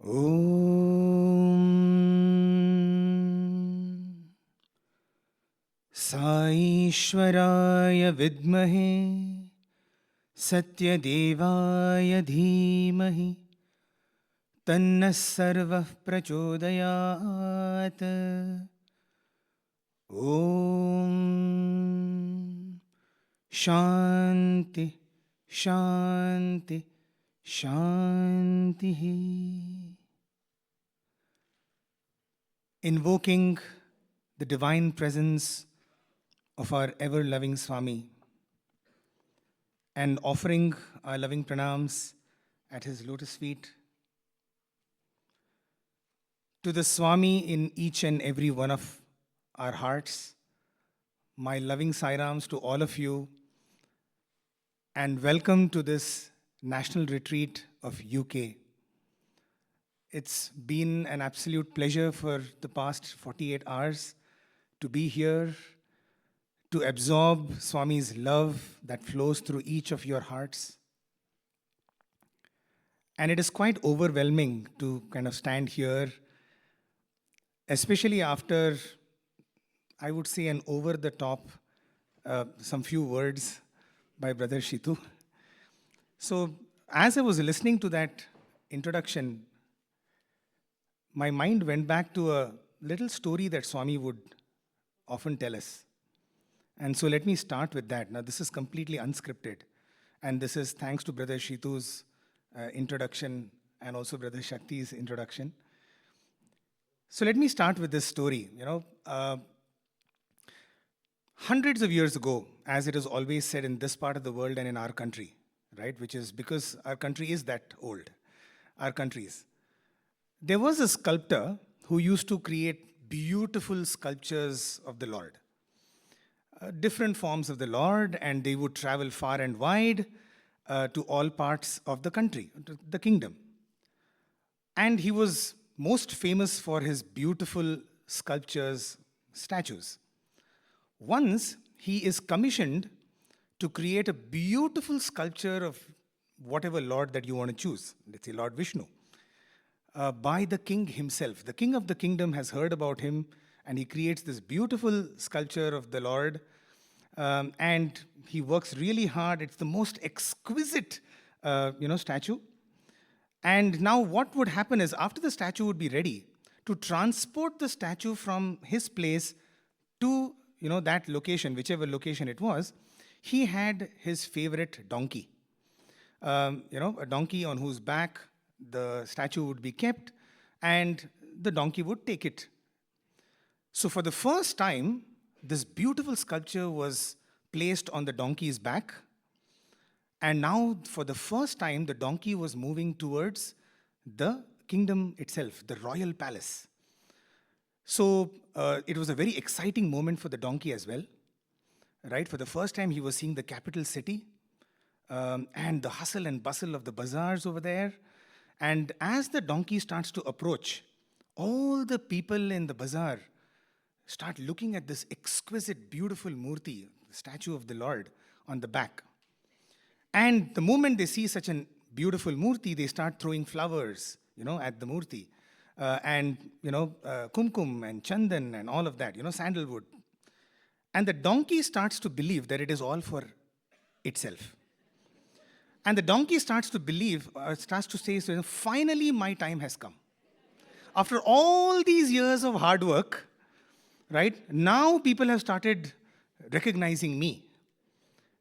Om Saishwaraya Vidmahe Sathya Devaya Dhimahi Tanna Sarvah Prachodayat. Om Shanti Shanti Shanti. Invoking the divine presence of our ever-loving Swami and offering our loving pranams at his lotus feet. To the Swami in each and every one of our hearts, my loving sairams to all of you, and welcome to this national retreat of UK. It's been an absolute pleasure for the past 48 hours to be here, to absorb Swami's love that flows through each of your hearts. And it is quite overwhelming to kind of stand here, especially after, I would say, an over-the-top, some few words by Brother Shitu. So as I was listening to that introduction, my mind went back to a little story that Swami would often tell us. And so let me start with that. Now, this is completely unscripted. And this is thanks to Brother Shitu's introduction and also Brother Shakti's introduction. So let me start with this story. Hundreds of years ago, as it is always said in this part of the world and in our country, right, which is because our country is that old, our countries. There was a sculptor who used to create beautiful sculptures of the Lord, different forms of the Lord, and they would travel far and wide to all parts of the country, the kingdom. And he was most famous for his beautiful sculptures, statues. Once he is commissioned to create a beautiful sculpture of whatever Lord that you want to choose, let's say Lord Vishnu, by the king himself. The king of the kingdom has heard about him, and he creates this beautiful sculpture of the Lord, and he works really hard. It's the most exquisite, statue. And now what would happen is, after the statue would be ready, to transport the statue from his place to that location, whichever location it was, he had his favorite donkey. A donkey on whose back the statue would be kept, and the donkey would take it. So for the first time, this beautiful sculpture was placed on the donkey's back, and now for the first time, the donkey was moving towards the kingdom itself, the royal palace. So it was a very exciting moment for the donkey as well, right? For the first time, he was seeing the capital city and the hustle and bustle of the bazaars over there. And as the donkey starts to approach, all the people in the bazaar start looking at this exquisite, beautiful murti, the statue of the Lord on the back. And the moment they see such a beautiful murti, they start throwing flowers, at the murti. Kumkum and chandan and all of that, sandalwood. And the donkey starts to believe that it is all for itself. And the donkey starts to believe, starts to say, so finally my time has come. After all these years of hard work, right, now people have started recognizing me,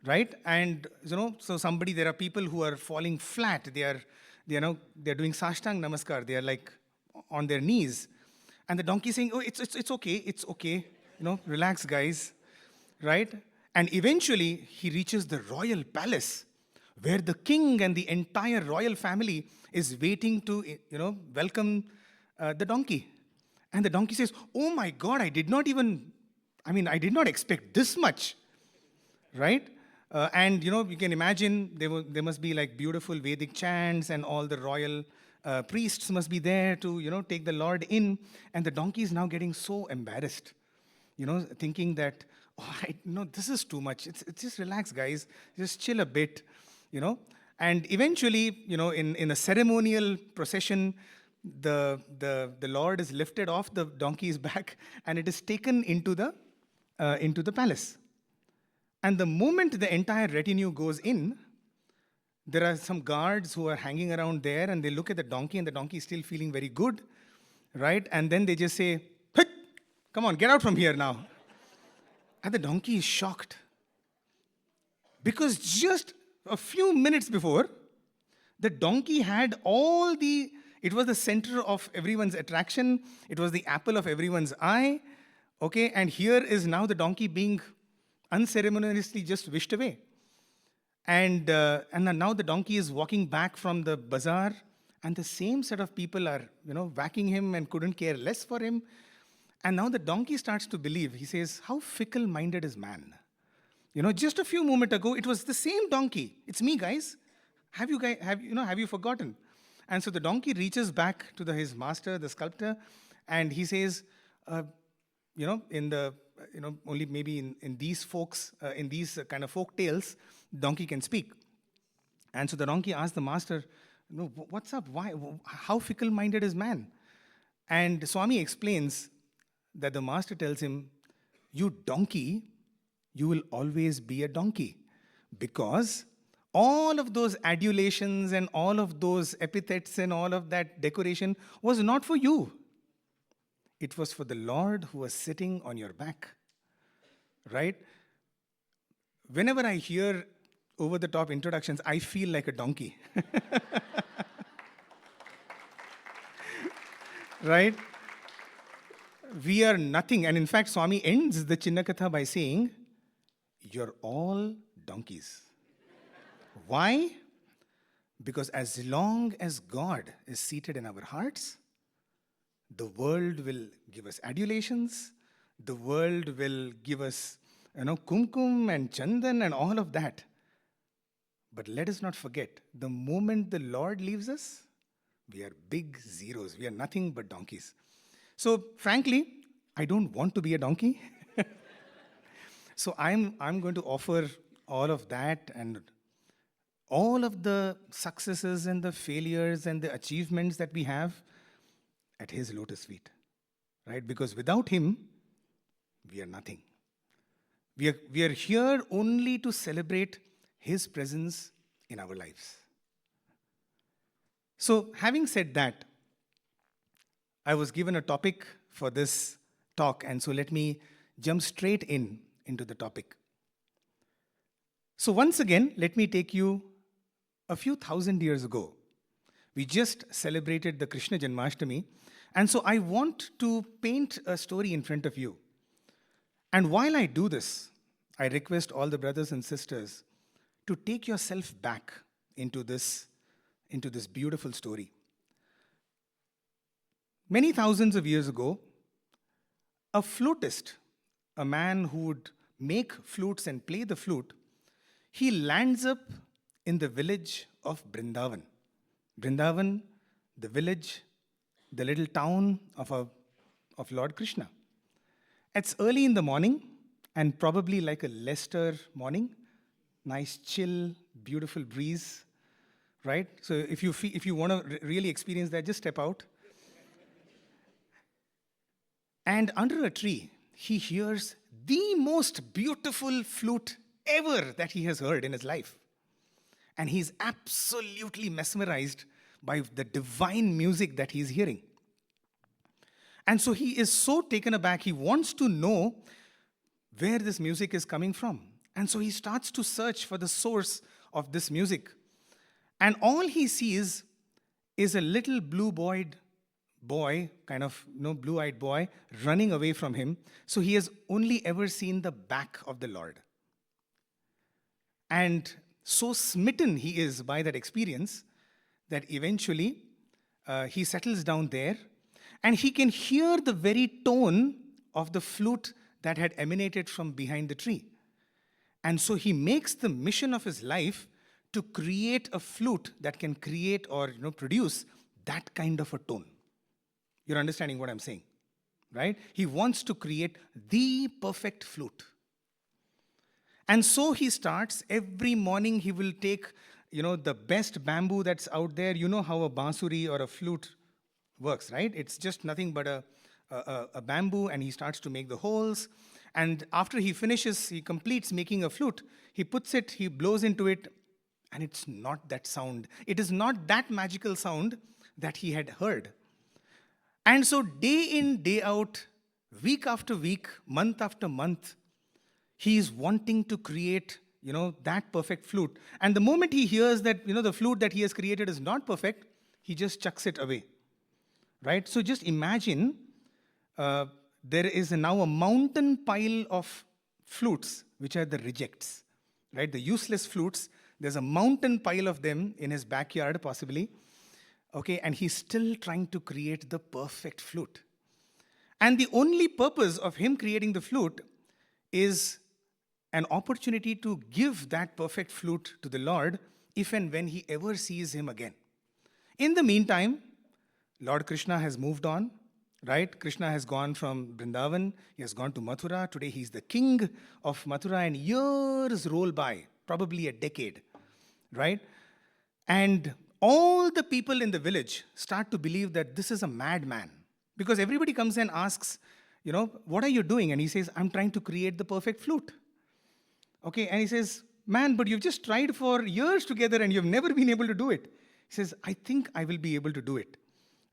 right? And, so there are people who are falling flat. They're doing Sashtang Namaskar. They are like on their knees. And the donkey is saying, oh, it's okay, relax, guys, right? And eventually he reaches the royal palace, where the king and the entire royal family is waiting to, welcome the donkey. And the donkey says, oh my God, I did not expect this much, right? And, you can imagine there must be like beautiful Vedic chants, and all the royal priests must be there to, take the Lord in. And the donkey is now getting so embarrassed, thinking that, this is too much. It's just relax, guys. Just chill a bit. And eventually, in a ceremonial procession, the Lord is lifted off the donkey's back and it is taken into the palace. And the moment the entire retinue goes in, there are some guards who are hanging around there and they look at the donkey and the donkey is still feeling very good, right? And then they just say, "Hit! Come on, get out from here now." And the donkey is shocked because just a few minutes before, the donkey had it was the center of everyone's attraction. It was the apple of everyone's eye. Okay, and here is now the donkey being unceremoniously just wished away. And now the donkey is walking back from the bazaar, and the same set of people are, whacking him and couldn't care less for him. And now the donkey starts to believe. He says, "How fickle-minded is man? Just a few moments ago, it was the same donkey. It's me, guys. Have you forgotten?" And so the donkey reaches back to his master, the sculptor, and he says, in the, only maybe in these in these kind of folk tales, donkey can speak. And so the donkey asks the master, "What's up? Why? How fickle-minded is man?" And Swami explains that the master tells him, "You donkey, you will always be a donkey, because all of those adulations and all of those epithets and all of that decoration was not for you. It was for the Lord who was sitting on your back." Right? Whenever I hear over-the-top introductions, I feel like a donkey. Right? We are nothing. And in fact, Swami ends the Chinnakatha by saying, "You're all donkeys." Why? Because as long as God is seated in our hearts, the world will give us adulations, the world will give us, kumkum and chandan and all of that. But let us not forget, the moment the Lord leaves us, we are big zeros. We are nothing but donkeys. So frankly, I don't want to be a donkey. So I'm going to offer all of that and all of the successes and the failures and the achievements that we have at his lotus feet, right? Because without him, we are nothing. We are here only to celebrate his presence in our lives. So having said that, I was given a topic for this talk, and so let me jump straight into the topic. So once again, let me take you a few thousand years ago. We just celebrated the Krishna Janmashtami, and so I want to paint a story in front of you. And while I do this, I request all the brothers and sisters to take yourself back into this beautiful story. Many thousands of years ago, a flutist, a man who would make flutes and play the flute, he lands up in the village of Brindavan. Brindavan, the village, the little town of Lord Krishna. It's early in the morning, and probably like a Leicester morning, nice chill, beautiful breeze, right? So if you want to really experience that, just step out. And under a tree, he hears the most beautiful flute ever that he has heard in his life. And he's absolutely mesmerized by the divine music that he's hearing. And so he is so taken aback, he wants to know where this music is coming from. And so he starts to search for the source of this music. And all he sees is a little blue-eyed boy, blue-eyed boy, running away from him. So he has only ever seen the back of the Lord. And so smitten he is by that experience that eventually he settles down there, and he can hear the very tone of the flute that had emanated from behind the tree. And so he makes the mission of his life to create a flute that can create or produce that kind of a tone. You're understanding what I'm saying, right? He wants to create the perfect flute. And so he starts. Every morning he will take, the best bamboo that's out there. You know how a bansuri or a flute works, right? It's just nothing but a bamboo, and he starts to make the holes. And after he finishes, he completes making a flute. He puts it, he blows into it, and it's not that sound. It is not that magical sound that he had heard. And so, day in, day out, week after week, month after month, he is wanting to create, that perfect flute. And the moment he hears that, the flute that he has created is not perfect, he just chucks it away, right? So just imagine there is now a mountain pile of flutes, which are the rejects, right? The useless flutes. There's a mountain pile of them in his backyard, possibly. Okay, and he's still trying to create the perfect flute. And the only purpose of him creating the flute is an opportunity to give that perfect flute to the Lord if and when he ever sees him again. In the meantime, Lord Krishna has moved on, right? Krishna has gone from Vrindavan, he has gone to Mathura. Today he's the king of Mathura, and years roll by, probably a decade, right? And all the people in the village start to believe that this is a madman, because everybody comes and asks, what are you doing? And he says, I'm trying to create the perfect flute. Okay, and he says, man, but you've just tried for years together and you've never been able to do it. He says, I think I will be able to do it,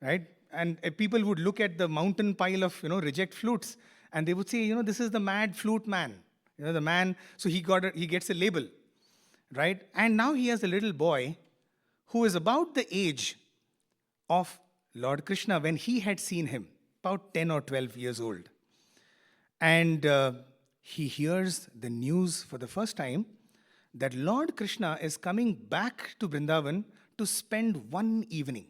right? And people would look at the mountain pile of, reject flutes, and they would say, this is the mad flute man, the man. So he gets a label, right? And now he has a little boy who is about the age of Lord Krishna when he had seen him, about 10 or 12 years old. And he hears the news for the first time that Lord Krishna is coming back to Vrindavan to spend one evening.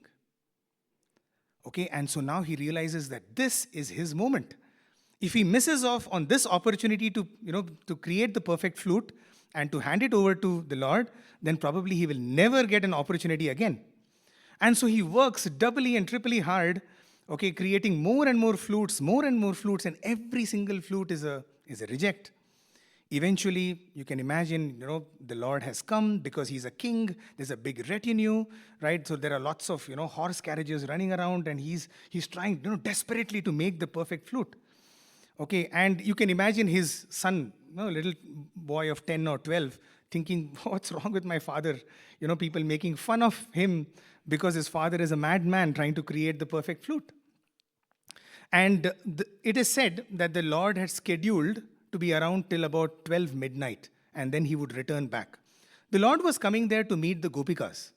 Okay, and so now he realizes that this is his moment. If he misses off on this opportunity to create the perfect flute and to hand it over to the Lord, then probably he will never get an opportunity again. And so he works doubly and triply hard, okay, creating more and more flutes, and every single flute is a reject. Eventually, you can imagine, the Lord has come because he's a king. There's a big retinue, right? So there are lots of, horse carriages running around, and he's trying, desperately to make the perfect flute. Okay, and you can imagine his son, little boy of 10 or 12, thinking, what's wrong with my father? People making fun of him because his father is a madman trying to create the perfect flute. And it is said that the Lord had scheduled to be around till about 12 midnight, and then he would return back. The Lord was coming there to meet the Gopikas,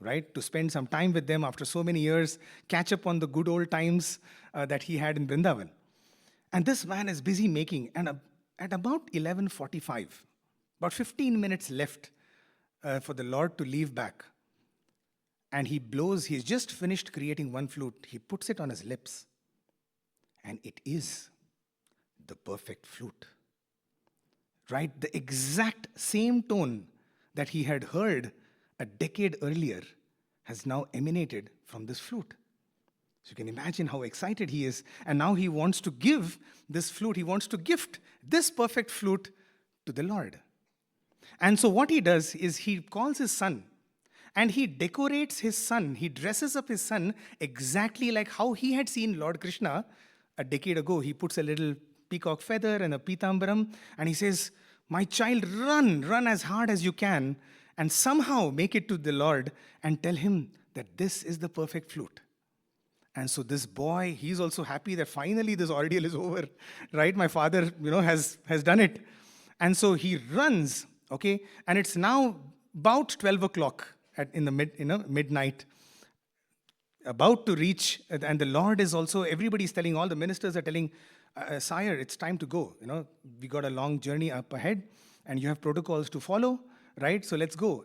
right? To spend some time with them after so many years, catch up on the good old times that he had in Vrindavan. And this man is busy making, and at about 11:45, about 15 minutes left for the Lord to leave back. And he's just finished creating one flute. He puts it on his lips, and it is the perfect flute, right? The exact same tone that he had heard a decade earlier has now emanated from this flute. So you can imagine how excited he is. And now he wants to give this flute, he wants to gift this perfect flute to the Lord. And so what he does is he calls his son, and he decorates his son, he dresses up his son exactly like how he had seen Lord Krishna a decade ago. He puts a little peacock feather and a pitambaram, and he says, my child, run as hard as you can, and somehow make it to the Lord and tell him that this is the perfect flute. And so this boy, he's also happy that finally this ordeal is over, right? My father, has done it. And so he runs, okay? And it's now about 12 o'clock in the midnight, about to reach, and the Lord is also, everybody's telling, all the ministers are telling, sire, it's time to go. We got a long journey up ahead, and you have protocols to follow, right? So let's go.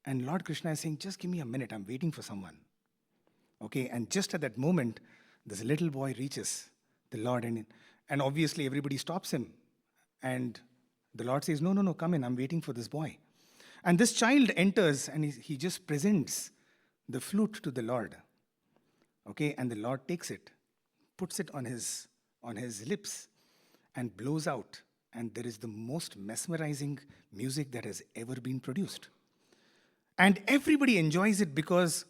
And Lord Krishna is saying, just give me a minute, I'm waiting for someone. Okay, and just at that moment, this little boy reaches the Lord, and obviously everybody stops him. And the Lord says, no, come in, I'm waiting for this boy. And this child enters, and he just presents the flute to the Lord. Okay, and the Lord takes it, puts it on his lips, and blows out. And there is the most mesmerizing music that has ever been produced. And everybody enjoys it because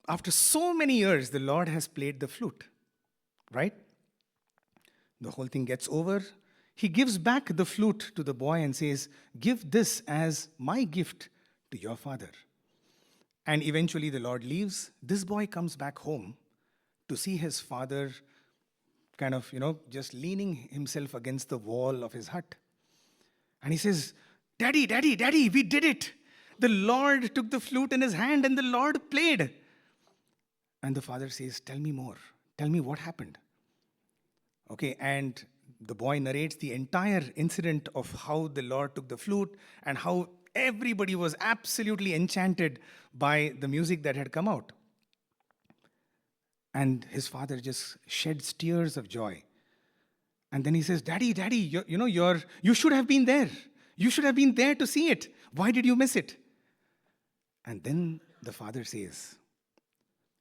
After so many years, the Lord has played the flute, right? The whole thing gets over. He gives back the flute to the boy and says, "Give this as my gift to your father." And eventually the Lord leaves. This boy comes back home to see his father kind of, just leaning himself against the wall of his hut. And he says, "Daddy, Daddy, Daddy, we did it. The Lord took the flute in his hand and the Lord played." And the father says, "Tell me more. Tell me what happened." Okay, and the boy narrates the entire incident of how the Lord took the flute and how everybody was absolutely enchanted by the music that had come out. And his father just sheds tears of joy. And then he says, "Daddy, Daddy, you should have been there. You should have been there to see it. Why did you miss it?" And then the father says,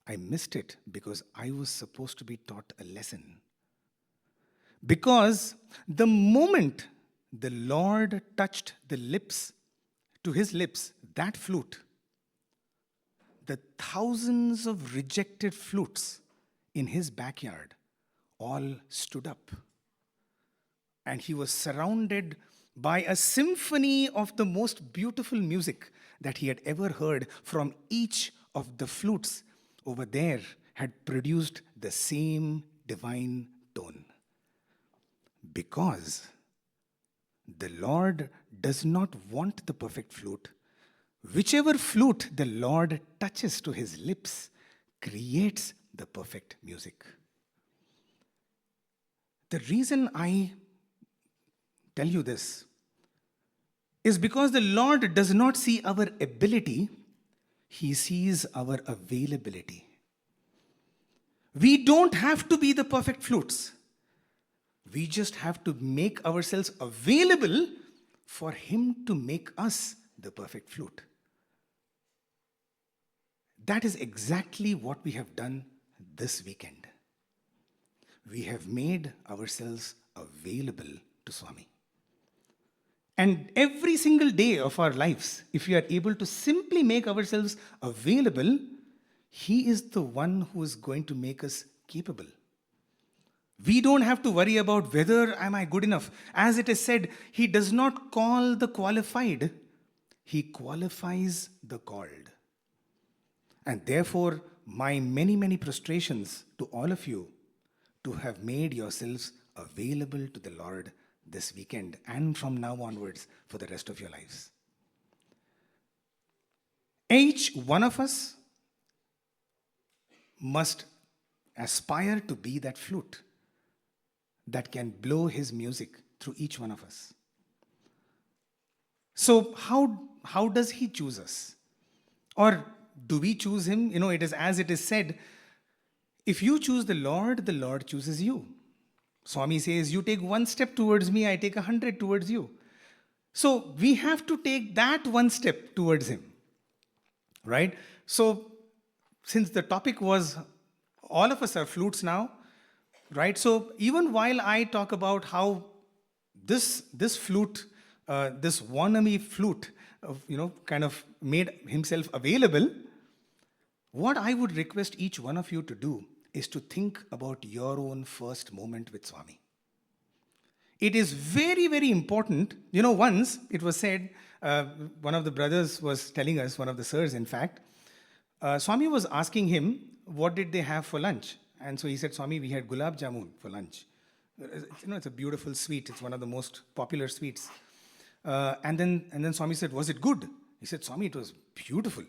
"I missed it because I was supposed to be taught a lesson. Because the moment the Lord touched to his lips, that flute, the thousands of rejected flutes in his backyard all stood up. And he was surrounded by a symphony of the most beautiful music that he had ever heard from each of the flutes over there had produced the same divine tone. Because the Lord does not want the perfect flute. Whichever flute the Lord touches to his lips creates the perfect music." The reason I tell you this is because the Lord does not see our ability, he sees our availability. We don't have to be the perfect flutes. We just have to make ourselves available for him to make us the perfect flute. That is exactly what we have done this weekend. We have made ourselves available to Swami. And every single day of our lives, if we are able to simply make ourselves available, he is the one who is going to make us capable. We don't have to worry about whether am I good enough. As it is said, he does not call the qualified, he qualifies the called. And therefore, my many, many prostrations to all of you to have made yourselves available to the Lord this weekend and from now onwards for the rest of your lives. Each one of us must aspire to be that flute that can blow his music through each one of us. So how does he choose us? Or do we choose him? It is as it is said, if you choose the Lord chooses you. Swami says, "You take one step towards me, I take 100 towards you." So we have to take that one step towards him, right? So since the topic was all of us are flutes now, right? So even while I talk about how this flute, this Amey flute, kind of made himself available, what I would request each one of you to do is to think about your own first moment with Swami. It is very, very important. Once it was said, one of the brothers was telling us, one of the sirs in fact, Swami was asking him, what did they have for lunch? And so he said, "Swami, we had gulab jamun for lunch." It's a beautiful sweet. It's one of the most popular sweets. And then Swami said, "Was it good?" He said, "Swami, it was beautiful."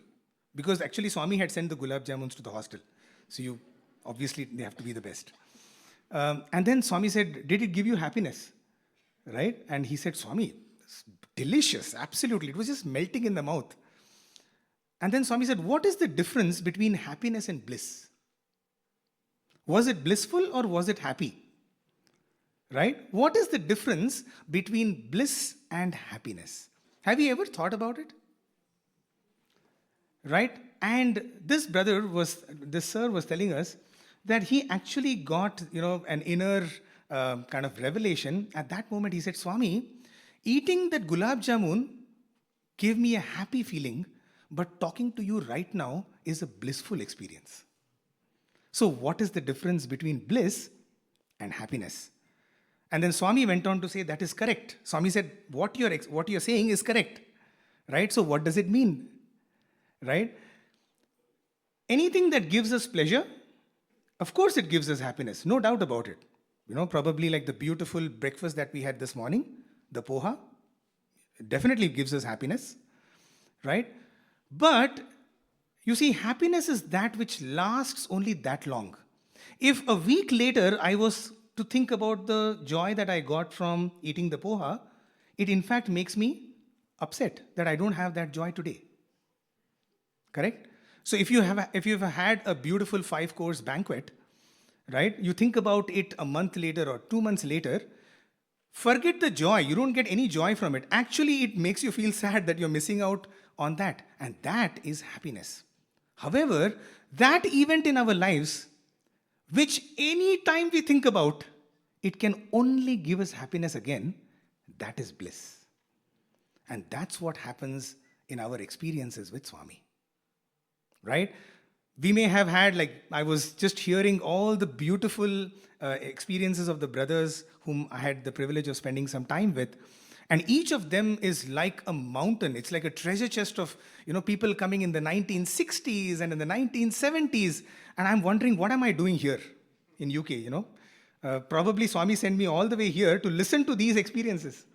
Because actually Swami had sent the gulab jamuns to the hostel. So obviously they have to be the best. And then Swami said, "Did it give you happiness?" Right? And he said, "Swami, it's delicious, absolutely. It was just melting in the mouth." And then Swami said, "What is the difference between happiness and bliss? Was it blissful or was it happy?" Right? What is the difference between bliss and happiness? Have you ever thought about it? Right? And this sir was telling us that he actually got, an inner kind of revelation. At that moment, he said, "Swami, eating that gulab jamun gave me a happy feeling, but talking to you right now is a blissful experience. So what is the difference between bliss and happiness? And then Swami went on to say, that is correct. Swami said, what you're saying is correct. Right? So what does it mean? Right? Anything that gives us pleasure, of course it gives us happiness, no doubt about it. Probably like the beautiful breakfast that we had this morning, the poha, definitely gives us happiness, right? But you see, happiness is that which lasts only that long. If a week later I was to think about the joy that I got from eating the poha, it in fact makes me upset that I don't have that joy today. Correct? So if you've had a beautiful 5-course banquet, right? You think about it a month later or 2 months later, forget the joy. You don't get any joy from it. Actually, it makes you feel sad that you're missing out on that. And that is happiness. However, that event in our lives, which any time we think about, it can only give us happiness again, that is bliss. And that's what happens in our experiences with Swami. Right? We may have had, like, I was just hearing all the beautiful experiences of the brothers whom I had the privilege of spending some time with. And each of them is like a mountain. It's like a treasure chest of, people coming in the 1960s and in the 1970s. And I'm wondering, what am I doing here in UK, Probably Swami sent me all the way here to listen to these experiences.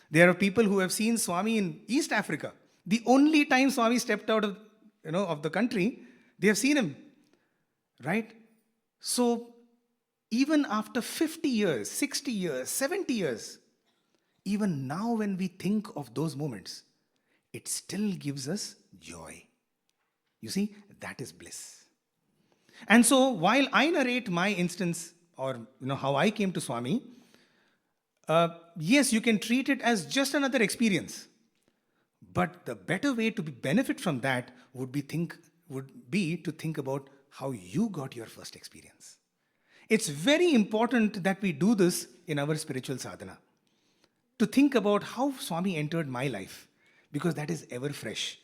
There are people who have seen Swami in East Africa. The only time Swami stepped out of the country, they have seen him, right? So even after 50 years, 60 years, 70 years, even now when we think of those moments, it still gives us joy. You see, that is bliss. And so while I narrate my instance or how I came to Swami, yes, you can treat it as just another experience. But the better way to benefit from that would be to think about how you got your first experience. It's very important that we do this in our spiritual sadhana. To think about how Swami entered my life, because that is ever fresh.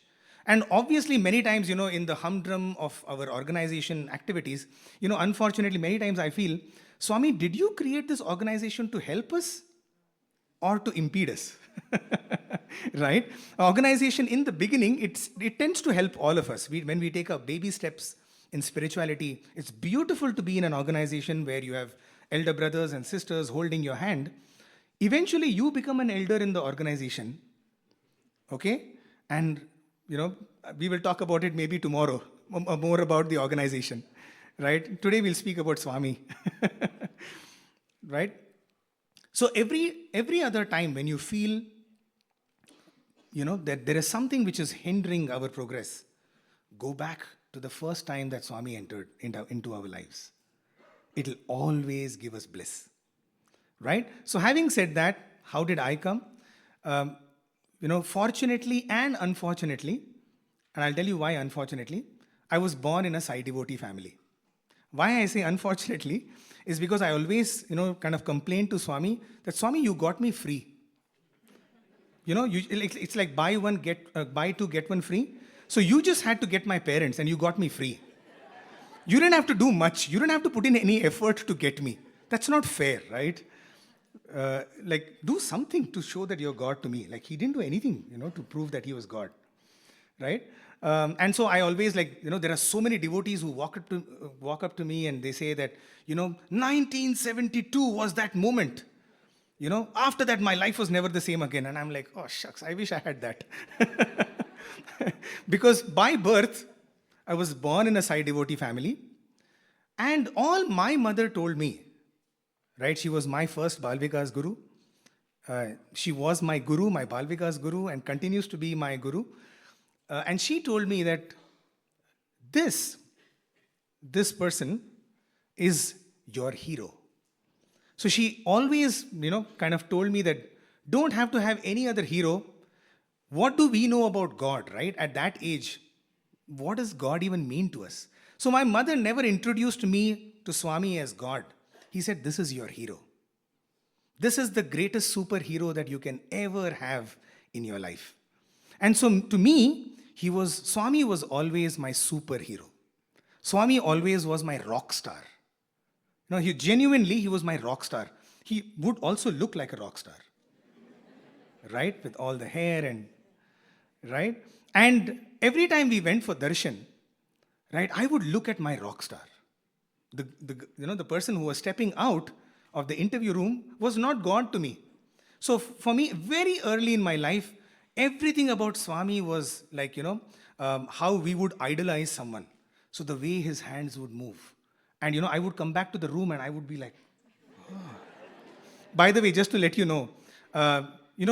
And obviously, many times, in the humdrum of our organization activities, unfortunately, many times I feel, Swami, did you create this organization to help us or to impede us? Right? Organization in the beginning, it tends to help all of us. When we take our baby steps in spirituality, it's beautiful to be in an organization where you have elder brothers and sisters holding your hand. Eventually, you become an elder in the organization. Okay? And, we will talk about it maybe tomorrow, more about the organization. Right? Today, we'll speak about Swami. Right? So every other time when you feel, that there is something which is hindering our progress, go back to the first time that Swami entered into our lives. It'll always give us bliss. Right? So having said that, how did I come? Fortunately and unfortunately, and I'll tell you why unfortunately, I was born in a Sai devotee family. Why I say unfortunately is because I always, kind of complained to Swami that, Swami, you got me free. It's like buy two, get one free. So you just had to get my parents and you got me free. You didn't have to do much. You didn't have to put in any effort to get me. That's not fair, right? Do something to show that you're God to me. Like, he didn't do anything, to prove that he was God, right? And so I always there are so many devotees who walk up to me and they say that, 1972 was that moment. After that, my life was never the same again. And I'm like, oh, shucks, I wish I had that. Because by birth, I was born in a Sai devotee family. And all my mother told me, right, she was my first Bal Vikas Guru. She was my guru, my Bal Vikas Guru, and continues to be my guru. And she told me that this person is your hero. So she always, kind of told me that don't have to have any other hero. What do we know about God, right? At that age, what does God even mean to us? So my mother never introduced me to Swami as God. He said, this is your hero. This is the greatest superhero that you can ever have in your life. And so to me, Swami was always my superhero. Swami always was my rock star. No, he was my rock star. He would also look like a rock star, right? With all the hair and, right? And every time we went for darshan, right, I would look at my rock star. The person who was stepping out of the interview room was not God to me. So for me, very early in my life, everything about Swami was like, how we would idolize someone. So the way his hands would move. And, I would come back to the room and I would be like, by the way, just to let you know,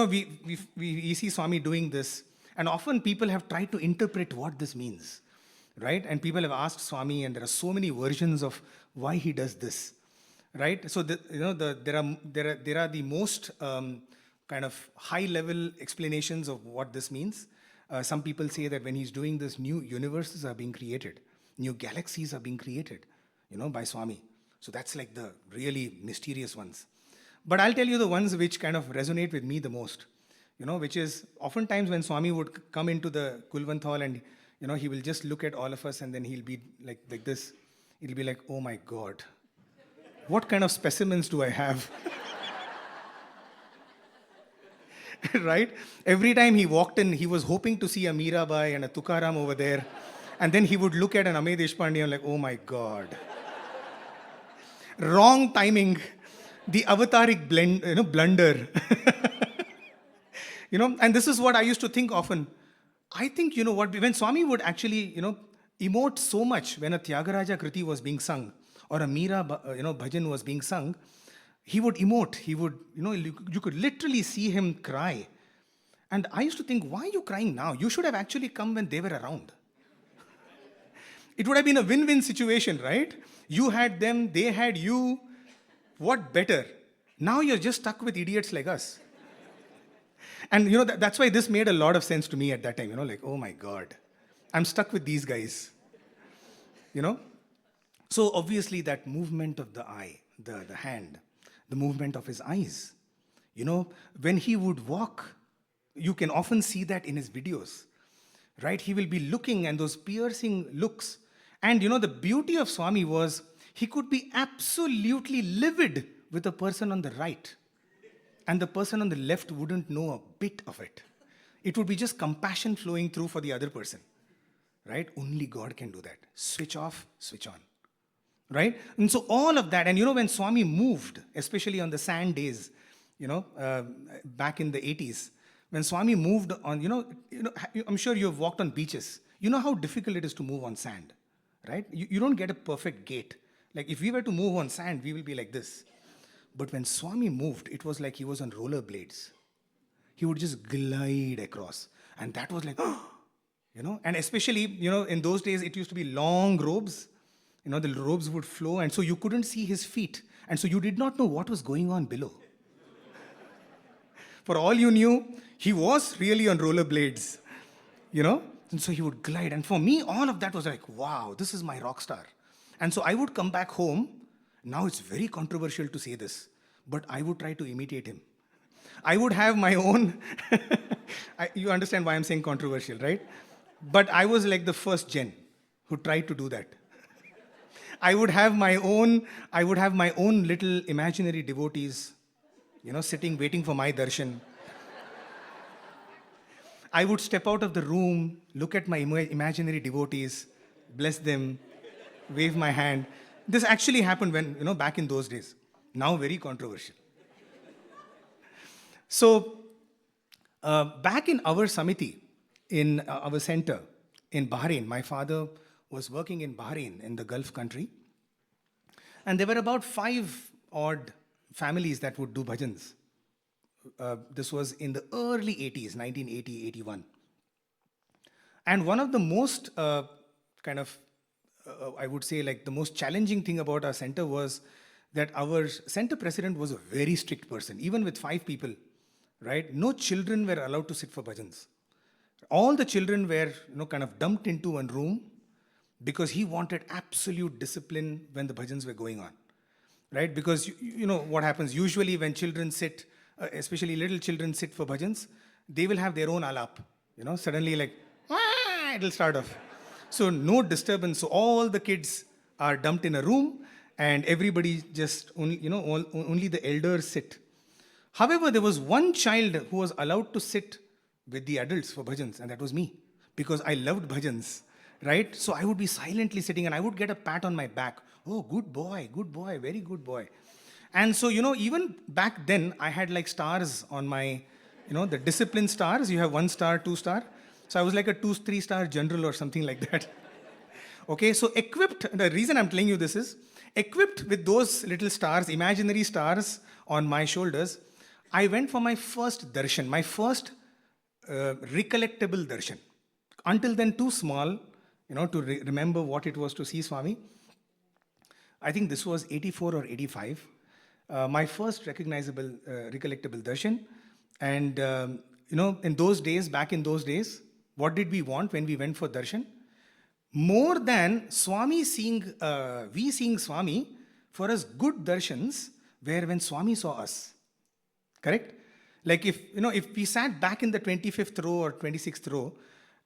we see Swami doing this, and often people have tried to interpret what this means, right? And people have asked Swami, and there are so many versions of why he does this, right? So there are the most kind of high-level explanations of what this means. Some people say that when he's doing this, new universes are being created, new galaxies are being created, by Swami. So that's like the really mysterious ones. But I'll tell you the ones which kind of resonate with me the most, which is oftentimes when Swami would come into the Kulwant hall and, he will just look at all of us and then he'll be like this. It'll be like, oh my God, what kind of specimens do I have? Right? Every time he walked in, he was hoping to see a Mirabai and a Tukaram over there. And then he would look at an Amey Deshpande and like, oh my God. Wrong timing. The avataric blunder. And this is what I used to think often. I think, when Swami would actually, emote so much when a Tyagaraja Kriti was being sung or a Meera, bhajan was being sung, he would emote. He would, you could literally see him cry. And I used to think, why are you crying now? You should have actually come when they were around. It would have been a win-win situation, right? You had them, they had you. What better? Now you're just stuck with idiots like us. And that's why this made a lot of sense to me at that time, like, oh my God, I'm stuck with these guys. So obviously that movement of the eye, the hand, the movement of his eyes, when he would walk, you can often see that in his videos, right? He will be looking and those piercing looks. And the beauty of Swami was he could be absolutely livid with the person on the right. And the person on the left wouldn't know a bit of it. It would be just compassion flowing through for the other person, right? Only God can do that. Switch off, switch on, right? And so all of that, and when Swami moved, especially on the sand days, back in the 80s, when Swami moved on, I'm sure you've walked on beaches. You know how difficult it is to move on sand, right? You don't get a perfect gait. Like if we were to move on sand, we will be like this. But when Swami moved, it was like he was on rollerblades. He would just glide across. And that was like, and especially, in those days, it used to be long robes. The robes would flow. And so you couldn't see his feet. And so you did not know what was going on below. For all you knew, he was really on rollerblades, And so he would glide. And for me, all of that was like, wow, this is my rock star. And so I would come back home. Now it's very controversial to say this, but I would try to imitate him. I would have my own, you understand why I'm saying controversial, right? But I was like the first gen who tried to do that. I would have my own little imaginary devotees, sitting, waiting for my darshan. I would step out of the room, look at my imaginary devotees, bless them, wave my hand. This actually happened when, back in those days. Now very controversial. So, back in our samiti, in our center in Bahrain, my father was working in Bahrain, in the Gulf country. And there were about 5 odd families that would do bhajans. This was in the early 80s, 1980, 81. And one of the most I would say like the most challenging thing about our center was that our center president was a very strict person, even with 5 people, right? No children were allowed to sit for bhajans. All the children were, kind of dumped into one room because he wanted absolute discipline when the bhajans were going on, right? Because what happens usually when children sit, especially little children sit for bhajans, they will have their own alap, suddenly like, "Wah!" it'll start off. So no disturbance. So all the kids are dumped in a room, and everybody just only, only the elders sit. However, there was one child who was allowed to sit with the adults for bhajans, and that was me, because I loved bhajans, right? So I would be silently sitting, and I would get a pat on my back. Oh, good boy, very good boy. And so, even back then, I had like stars on my, the discipline stars. You have 1 star, 2 star. So I was like a 2, 3-star general or something like that. Okay, so equipped, the reason I'm telling you this is, equipped with those little stars, imaginary stars on my shoulders, I went for my first darshan, my first recollectable darshan. Until then, too small, to remember what it was to see Swami. I think this was 84 or 85. My first recognizable, recollectable darshan. And, in those days, back in those days, what did we want when we went for darshan? More than Swami seeing, we seeing Swami, for us good darshans were when Swami saw us. Correct? Like if we sat back in the 25th row or 26th row,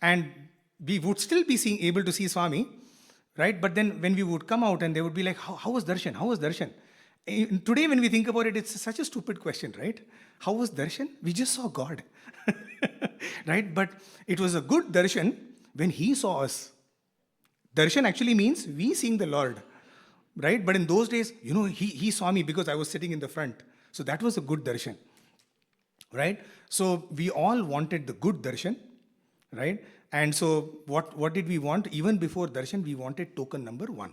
and we would still be able to see Swami, right? But then when we would come out and they would be like, how was darshan? How was darshan? Today when we think about it, it's such a stupid question, right? How was darshan? We just saw God, right? But it was a good darshan when He saw us. Darshan actually means we seeing the Lord, right? But in those days, he saw me because I was sitting in the front. So that was a good darshan, right? So we all wanted the good darshan, right? And so what did we want? Even before darshan, we wanted token number 1.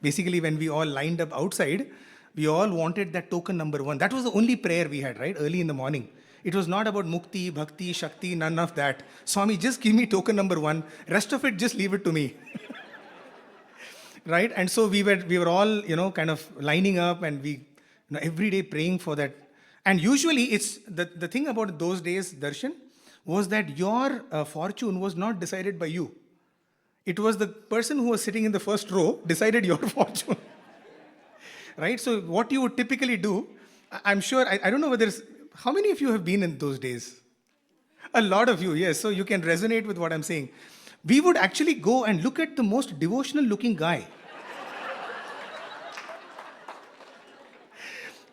Basically, when we all lined up outside, we all wanted that token number 1. That was the only prayer we had, right? Early in the morning. It was not about mukti, bhakti, shakti, none of that. Swami, just give me token number 1. Rest of it, just leave it to me. Right? And so we were all, kind of lining up, and we, every day praying for that. And usually it's the thing about those days, darshan, was that your fortune was not decided by you. It was the person who was sitting in the first row decided your fortune. Right? So what you would typically do, I'm sure, I don't know whether how many of you have been in those days? A lot of you, yes. So you can resonate with what I'm saying. We would actually go and look at the most devotional looking guy.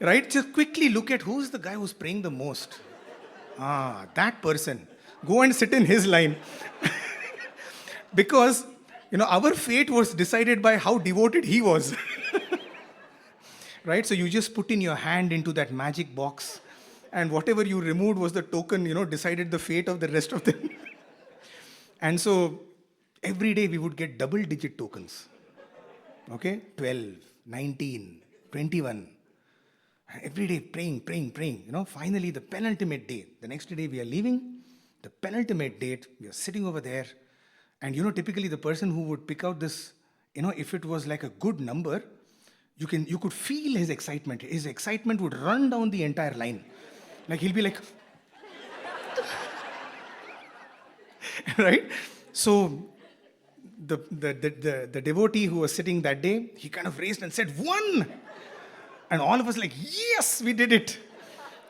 Right? Just quickly look at who's the guy who's praying the most. That person. Go and sit in his line. Because, our fate was decided by how devoted he was. Right? So you just put in your hand into that magic box, and whatever you removed was the token, decided the fate of the rest of them. And so every day we would get double-digit tokens. Okay? 12, 19, 21. Every day praying. Finally the penultimate day. The next day we are leaving. The penultimate date, we are sitting over there. And typically the person who would pick out this, if it was like a good number, you could feel his excitement. His excitement would run down the entire line. Like he'll be like, right? So the devotee who was sitting that day, he kind of raised and said, 1! And all of us like, yes, we did it.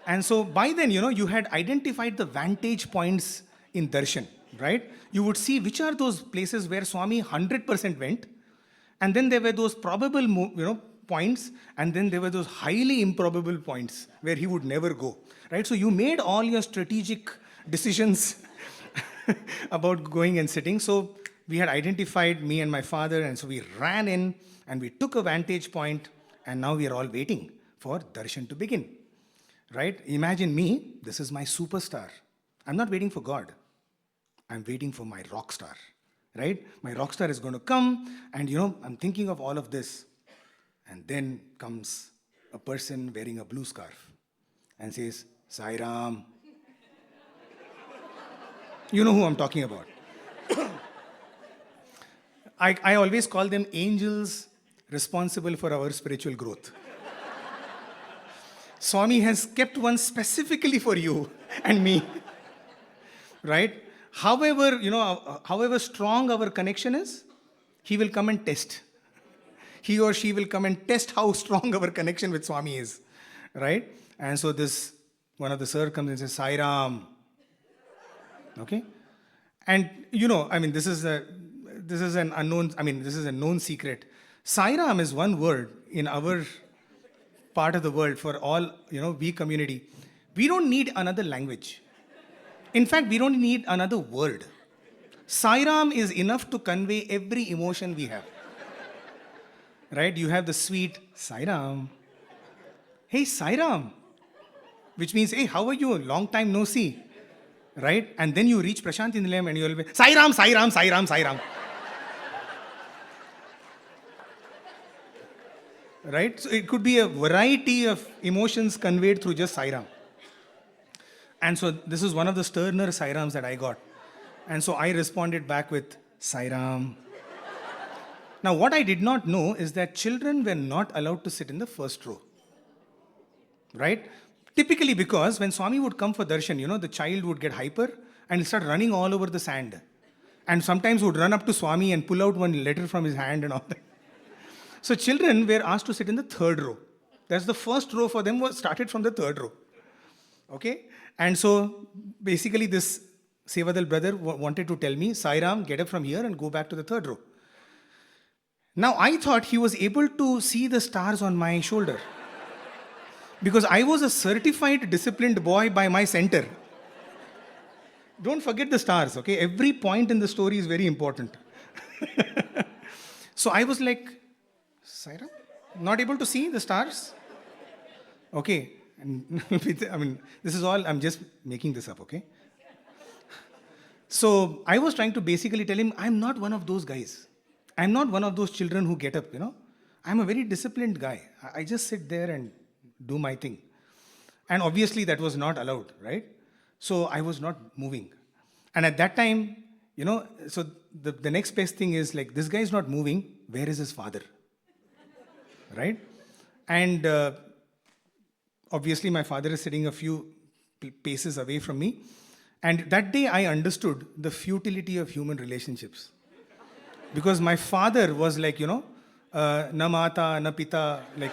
And so by then, you had identified the vantage points in darshan, right? You would see which are those places where Swami 100% went. And then there were those probable, points. And then there were those highly improbable points where he would never go, right? So you made all your strategic decisions about going and sitting. So we had identified, me and my father, and so we ran in and we took a vantage point. And now we are all waiting for darshan to begin, right? Imagine me, this is my superstar. I'm not waiting for God. I'm waiting for my rockstar, right? My rockstar is going to come, and I'm thinking of all of this. And then comes a person wearing a blue scarf and says, Sai Ram. You know who I'm talking about. I always call them angels responsible for our spiritual growth. Swami has kept one specifically for you and me, right? However, however strong our connection is, he will come and test. He or she will come and test how strong our connection with Swami is, right? And so one of the sir comes and says, Sai Ram. Okay? And I mean, this is an unknown. I mean, this is a known secret. Sairam is one word in our part of the world for all we community. We don't need another language. In fact, we don't need another word. Sairam is enough to convey every emotion we have. Right? You have the sweet Sairam. Hey, Sairam. Which means, hey, how are you? Long time no see. Right? And then you reach Prashanti Nilayam and you'll be, Sairam, Sairam, Sairam, Sairam. Right? So it could be a variety of emotions conveyed through just Sairam. And so this is one of the sterner Sairams that I got. And so I responded back with Sairam. Now, what I did not know is that children were not allowed to sit in the first row. Right? Typically because when Swami would come for darshan, the child would get hyper and start running all over the sand. And sometimes would run up to Swami and pull out one letter from his hand and all that. So children were asked to sit in the third row. That's the first row for them was started from the third row. Okay? And so basically this Sevadal brother wanted to tell me, Sairam, get up from here and go back to the third row. Now I thought he was able to see the stars on my shoulder. Because I was a certified disciplined boy by my center. Don't forget the stars, okay? Every point in the story is very important. So I was like, Sairam, not able to see the stars? Okay. And I mean, this is all, I'm just making this up, okay? So I was trying to basically tell him, I'm not one of those guys. I'm not one of those children who get up, I'm a very disciplined guy. I just sit there and do my thing. And obviously that was not allowed, right? So I was not moving. And at that time, so the next best thing is like, this guy is not moving. Where is his father? Right? And obviously my father is sitting a few paces away from me. And that day I understood the futility of human relationships. Because my father was like, na mata, na pita, like,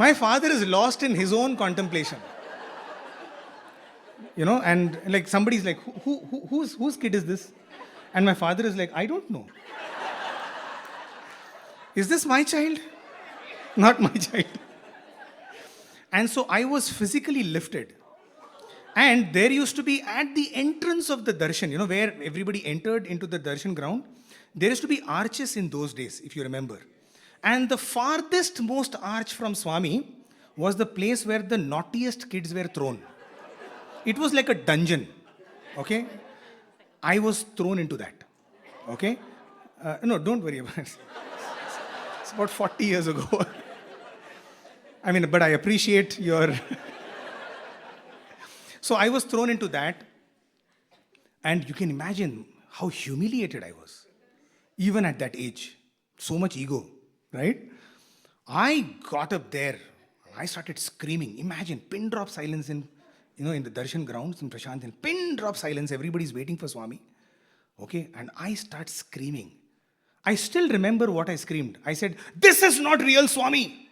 My father is lost in his own contemplation. And like somebody's like, whose kid is this? And my father is like, I don't know. Is this my child? Not my child. And so I was physically lifted. And there used to be at the entrance of the darshan, where everybody entered into the darshan ground, there used to be arches in those days, if you remember. And the farthest most arch from Swami was the place where the naughtiest kids were thrown. It was like a dungeon, okay? I was thrown into that, okay? No, don't worry about it. It's about 40 years ago. I mean, but I appreciate your... So I was thrown into that, and you can imagine how humiliated I was, even at that age. So much ego, right? I got up there, I started screaming. Imagine, pin drop silence in the darshan grounds in Prashanti. Pin drop silence, everybody's waiting for Swami. Okay, and I start screaming. I still remember what I screamed. I said, this is not real Swami.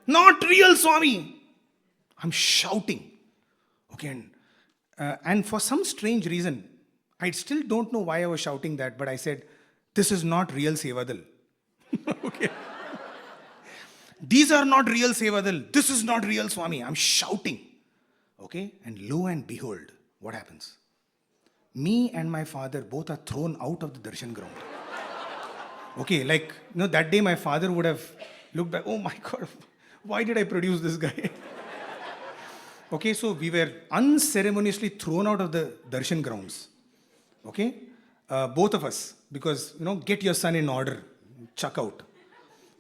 Not real Swami. I'm shouting. Okay, and for some strange reason, I still don't know why I was shouting that, but I said, this is not real Sevadal. Okay. These are not real Sevadal. This is not real Swami. I'm shouting. Okay, and lo and behold, what happens? Me and my father both are thrown out of the darshan ground. Okay, like, that day my father would have looked back, oh my God, why did I produce this guy? Okay, so we were unceremoniously thrown out of the darshan grounds. Okay, both of us, because, get your son in order, chuck out.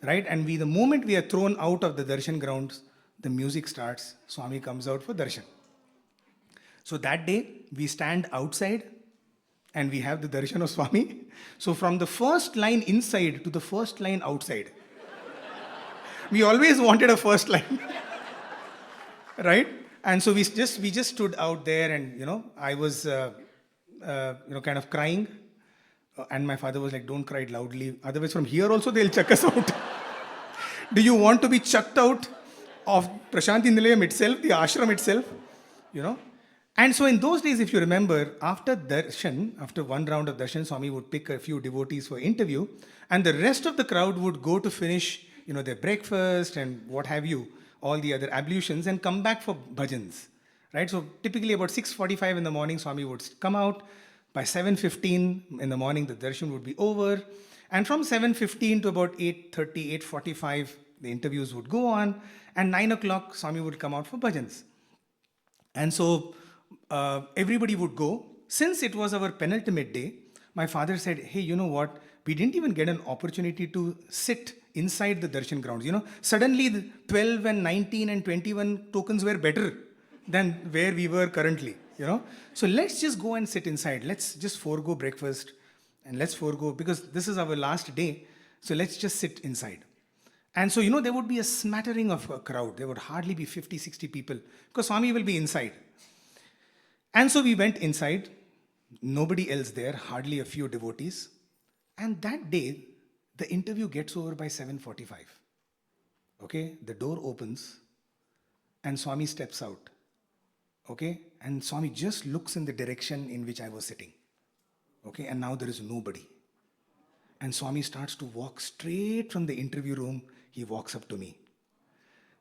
Right, and the moment we are thrown out of the darshan grounds, the music starts, Swami comes out for darshan. So that day, we stand outside and we have the darshan of Swami. So from the first line inside to the first line outside, we always wanted a first line. Right? And so we just stood out there and, I was, kind of crying. And my father was like, don't cry loudly. Otherwise, from here also, they'll chuck us out. Do you want to be chucked out of Prashanti Nilayam itself, the ashram itself? And so in those days, if you remember, after darshan, after one round of darshan, Swami would pick a few devotees for interview, and the rest of the crowd would go to finish, their breakfast and what have you, all the other ablutions, and come back for bhajans, right? So typically about 6:45 in the morning, Swami would come out. By 7:15 in the morning, the darshan would be over, and from 7:15 to about 8:30, 8:45, the interviews would go on, and 9 o'clock, Swami would come out for bhajans. And so everybody would go. Since it was our penultimate day, my father said, hey, you know what? We didn't even get an opportunity to sit inside the darshan grounds. Suddenly the 12 and 19 and 21 tokens were better than where we were currently. So let's just go and sit inside. Let's just forego breakfast and let's forego, because this is our last day. So let's just sit inside. And so, there would be a smattering of a crowd. There would hardly be 50, 60 people because Swami will be inside. And so we went inside, nobody else there, hardly a few devotees. And that day, the interview gets over by 7:45. Okay, the door opens and Swami steps out. Okay, and Swami just looks in the direction in which I was sitting. Okay, and now there is nobody. And Swami starts to walk straight from the interview room. He walks up to me.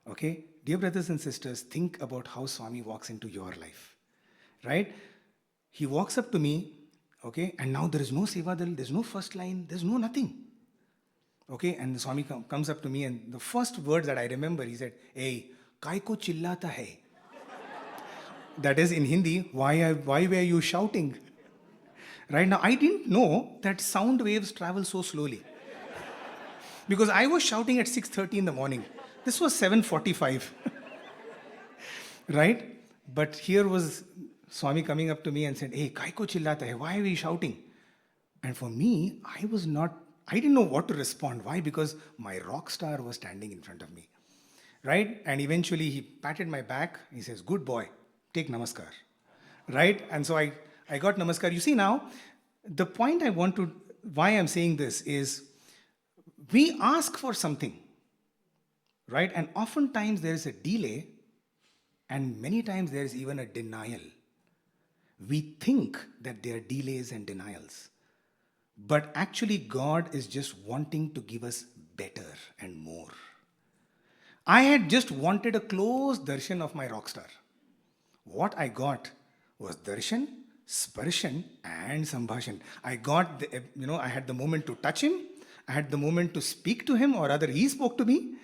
Okay, dear brothers and sisters, think about how Swami walks into your life. Right? He walks up to me, okay, and now there is no Sevadal, there's no first line, there's no nothing. Okay, and the Swami comes up to me, and the first word that I remember, he said, hey, kai ko chillata hai? That is in Hindi, why were you shouting? Right now, I didn't know that sound waves travel so slowly. Because I was shouting at 6:30 in the morning. This was 7:45. Right? But here was Swami coming up to me and said, hey, kai ko chillata hai? Why are we shouting? And for me, I didn't know what to respond. Why? Because my Rockstar was standing in front of me. Right? And eventually he patted my back. He says, good boy, take namaskar. Right? And so I got namaskar. You see now, the point why I'm saying this is, we ask for something. Right? And oftentimes there is a delay, and many times there is even a denial. We think that there are delays and denials. But actually, God is just wanting to give us better and more. I had just wanted a close darshan of my Rockstar. What I got was darshan, sparshan, and sambhashan. I had the moment to touch him. I had the moment to speak to him, or rather he spoke to me.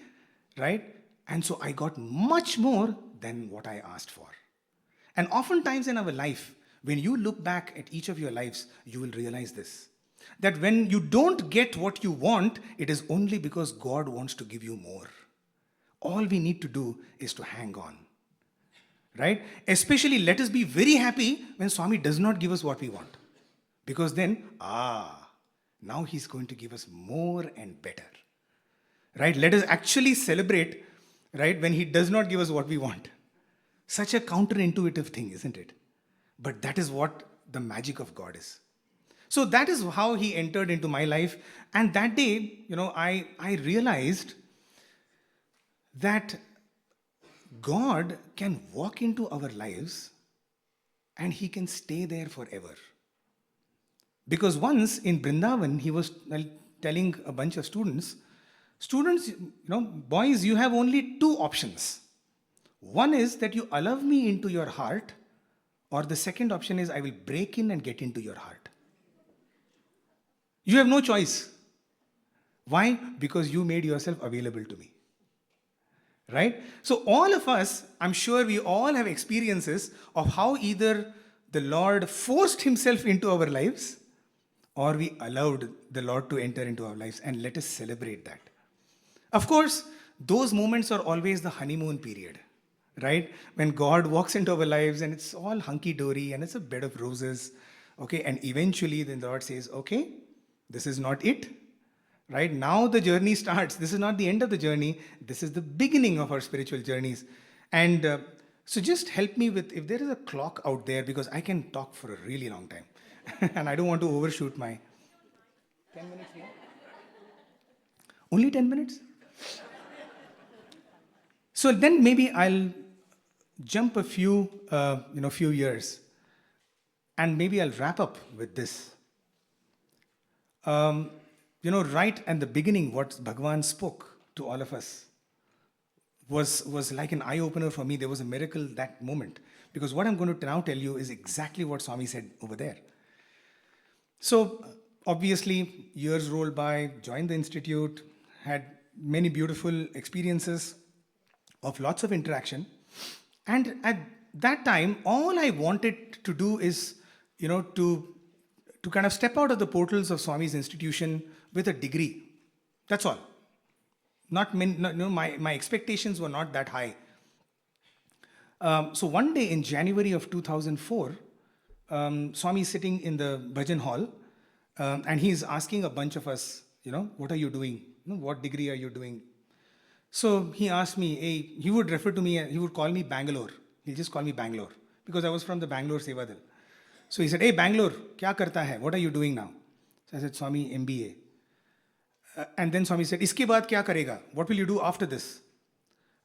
Right? And so I got much more than what I asked for. And oftentimes in our life, when you look back at each of your lives, you will realize this. That when you don't get what you want, it is only because God wants to give you more. All we need to do is to hang on. Right? Especially let us be very happy when Swami does not give us what we want. Because then, now he's going to give us more and better. Right? Let us actually celebrate, right, when he does not give us what we want. Such a counterintuitive thing, isn't it? But that is what the magic of God is. So that is how he entered into my life. And that day, I realized that God can walk into our lives and he can stay there forever. Because once in Brindavan, he was telling a bunch of students, boys, you have only two options. One is that you allow me into your heart, or the second option is I will break in and get into your heart. You have no choice. Why? Because you made yourself available to me. Right? So all of us, I'm sure we all have experiences of how either the Lord forced himself into our lives, or we allowed the Lord to enter into our lives, and let us celebrate that. Of course, those moments are always the honeymoon period, right? When God walks into our lives and it's all hunky-dory and it's a bed of roses, okay? And eventually the Lord says, okay, this is not it, right? Now the journey starts. This is not the end of the journey. This is the beginning of our spiritual journeys. And so just help me with, if there is a clock out there, because I can talk for a really long time. And I don't want to overshoot my 10 minutes here. Only 10 minutes? So then maybe I'll jump a few years, and maybe I'll wrap up with this. Um, right at the beginning, what Bhagavan spoke to all of us was like an eye opener for me. There was a miracle that moment, because what I'm going to now tell you is exactly what Swami said over there. So obviously, years rolled by, joined the institute, had many beautiful experiences of lots of interaction. And at that time, all I wanted to do is, to kind of step out of the portals of Swami's institution with a degree. That's all. Not many, no, my expectations were not that high. So one day in January of 2004, Swami is sitting in the bhajan hall, and he's asking a bunch of us, what are you doing? What degree are you doing? So he asked me, he would refer to me, he would call me Bangalore. He'll just call me Bangalore, because I was from the Bangalore Sevadal. So he said, hey, Bangalore, kya karta hai? What are you doing now? So I said, Swami, MBA. And then Swami said, iske baad kya karega? What will you do after this?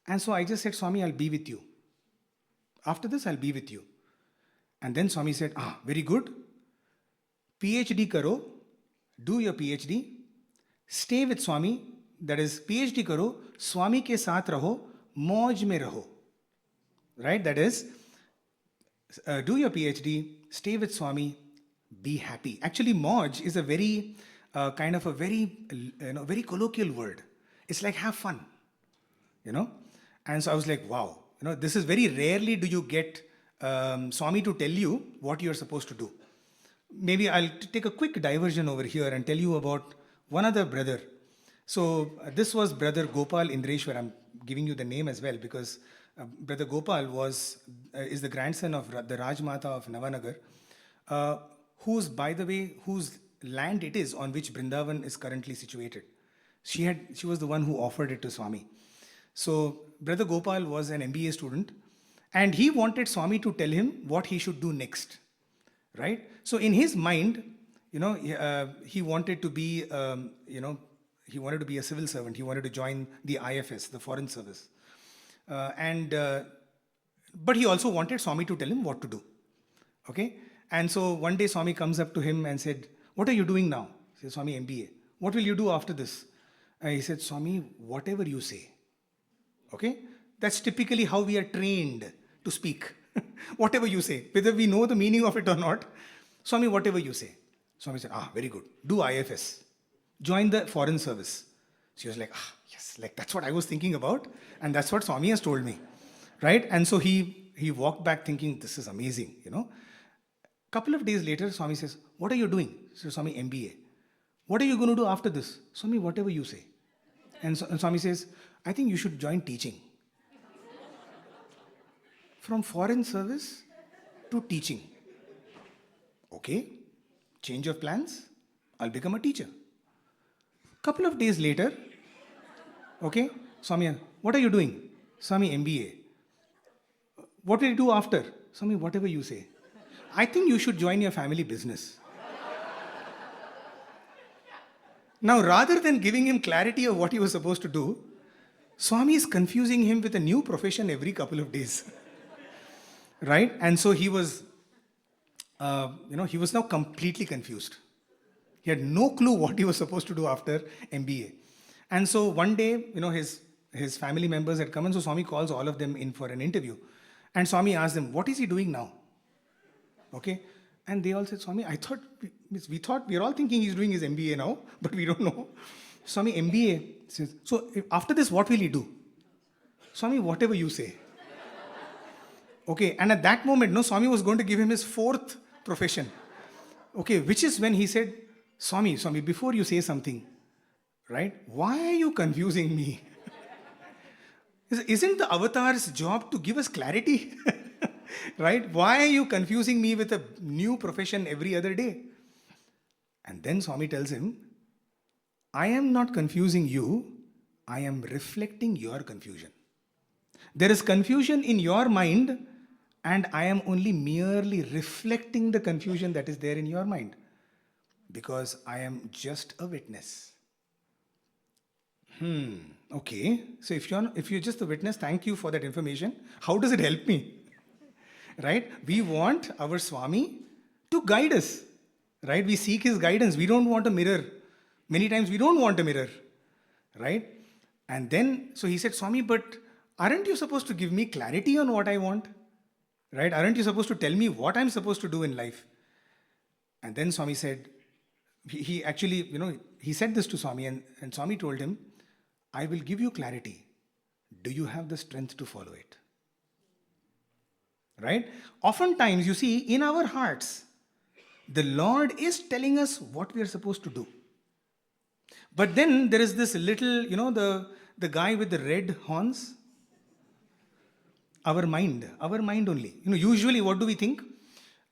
And so I just said, Swami, I'll be with you. After this, I'll be with you. And then Swami said, very good. PhD karo, do your PhD, stay with Swami, that is PhD karo, Swami ke saath raho, mauj mein raho. Right? That is, do your PhD, stay with Swami, be happy. Actually, mauj is a very kind of a very colloquial word. It's like have fun, And so I was like, wow, this is very rarely do you get Swami to tell you what you're supposed to do. Maybe I'll take a quick diversion over here and tell you about one other brother. So this was Brother Gopal Indreshwar. I'm giving you the name as well, because Brother Gopal is the grandson of the Rajmata of Navanagar, whose land it is on which Vrindavan is currently situated. She was the one who offered it to Swami. So Brother Gopal was an MBA student, and he wanted Swami to tell him what he should do next, right? So in his mind, he wanted to be, he wanted to be a civil servant. He wanted to join the IFS, the Foreign Service. But he also wanted Swami to tell him what to do. Okay? And so one day Swami comes up to him and said, what are you doing now? He said, Swami, MBA. What will you do after this? He said, Swami, whatever you say. Okay? That's typically how we are trained to speak. Whatever you say, whether we know the meaning of it or not, Swami, whatever you say. Swami said, very good. Do IFS. Join the Foreign Service. She was like, yes, like that's what I was thinking about. And that's what Swami has told me. Right? And so he walked back thinking, this is amazing, Couple of days later, Swami says, what are you doing? So Swami, MBA. What are you going to do after this? Swami, whatever you say. And Swami says, I think you should join teaching. From Foreign Service to teaching. Okay, change of plans, I'll become a teacher. Couple of days later, okay, Swami, what are you doing? Swami, MBA. What will you do after? Swami, whatever you say. I think you should join your family business. Now, rather than giving him clarity of what he was supposed to do, Swami is confusing him with a new profession every couple of days. Right? And so he was now completely confused. He had no clue what he was supposed to do after MBA. And so one day, his family members had come, and so Swami calls all of them in for an interview. And Swami asked them, what is he doing now? Okay? And they all said, Swami, we are all thinking he's doing his MBA now, but we don't know. Swami, MBA. Says, so after this, what will he do? Swami, whatever you say. Okay, and at that moment, Swami was going to give him his fourth profession. Okay, which is when he said, Swami, before you say something, right, why are you confusing me? Isn't the avatar's job to give us clarity? Right? Why are you confusing me with a new profession every other day? And then Swami tells him, I am not confusing you, I am reflecting your confusion. There is confusion in your mind, and I am only merely reflecting the confusion that is there in your mind, because I am just a witness. Okay, so if you're just the witness, thank you for that information. How does it help me? Right? We want our Swami to guide us. Right? We seek his guidance. We don't want a mirror. Many times we don't want a mirror. Right? And then, so he said, Swami, but aren't you supposed to give me clarity on what I want? Right? Aren't you supposed to tell me what I'm supposed to do in life? And then Swami said, he actually, he said this to Swami, and Swami told him, I will give you clarity. Do you have the strength to follow it? Right? Oftentimes, you see, in our hearts, the Lord is telling us what we are supposed to do. But then there is this little, the guy with the red horns, our mind only. Usually what do we think?